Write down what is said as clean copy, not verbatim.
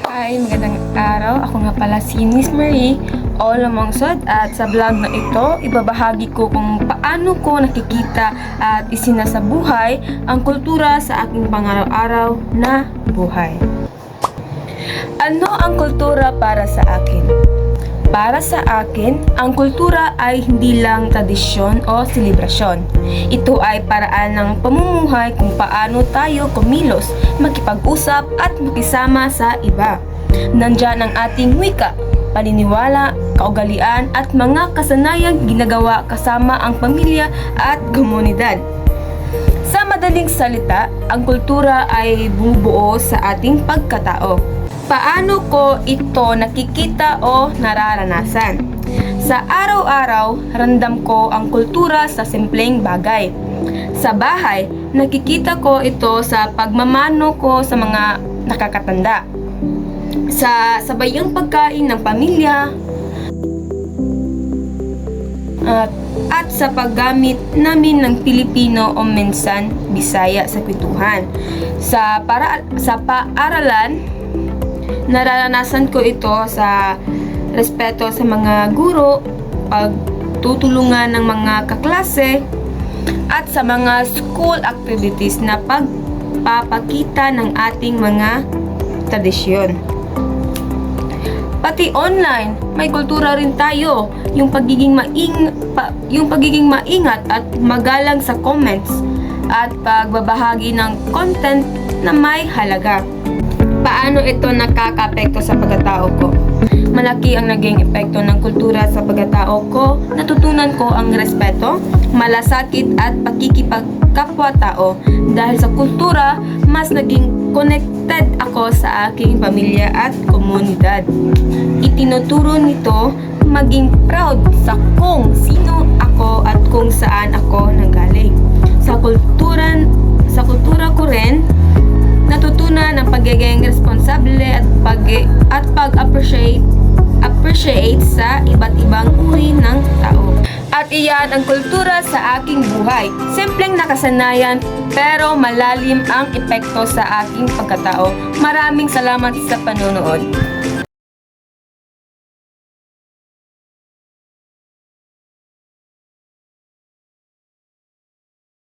Hi, magandang araw. Ako nga pala si Miss Marie o Lomongsod at sa vlog na ito, ibabahagi ko kung paano ko nakikita at isinasabuhay ang kultura sa aking pang-araw-araw na buhay. Ano ang kultura para sa akin? Para sa akin, ang kultura ay hindi lang tradisyon o selebrasyon. Ito ay paraan ng pamumuhay kung paano tayo kumilos, makipag-usap at makisama sa iba. Nandyan ang ating wika, paniniwala, kaugalian at mga kasanayang ginagawa kasama ang pamilya at komunidad. Sa madaling salita, ang kultura ay bumubuo sa ating pagkatao. Paano ko ito nakikita o nararanasan? Sa araw-araw, ramdam ko ang kultura sa simpleng bagay. Sa bahay, nakikita ko ito sa pagmamano ko sa mga nakakatanda. Sa sabayang pagkain ng pamilya, at sa paggamit namin ng Pilipino o minsan Bisaya sa kwentuhan. Sa paaralan, nararanasan ko ito sa respeto sa mga guro, pagtutulungan ng mga kaklase, at sa mga school activities na pagpapakita ng ating mga tradisyon. Pati online, may kultura rin tayo, yung pagiging maingat at magalang sa comments at pagbabahagi ng content na may halaga. Paano ito nakaka-apekto sa pagkatao ko? Malaki ang naging epekto ng kultura sa pagkatao ko. Natutunan ko ang respeto, malasakit at pakikipagkapwa-tao. Dahil sa kultura, mas naging connected ako sa aking pamilya at komunidad. Itinuturo nito maging proud sa kung sino ako at kung saan ako nanggaling. Sa kultura ko rin, natutunan ang pagiging responsable at pag-appreciate sa iba't ibang uri ng tao. At iyan ang kultura sa aking buhay. Simpleng nakasanayan pero malalim ang epekto sa aking pagkatao. Maraming salamat sa panonood.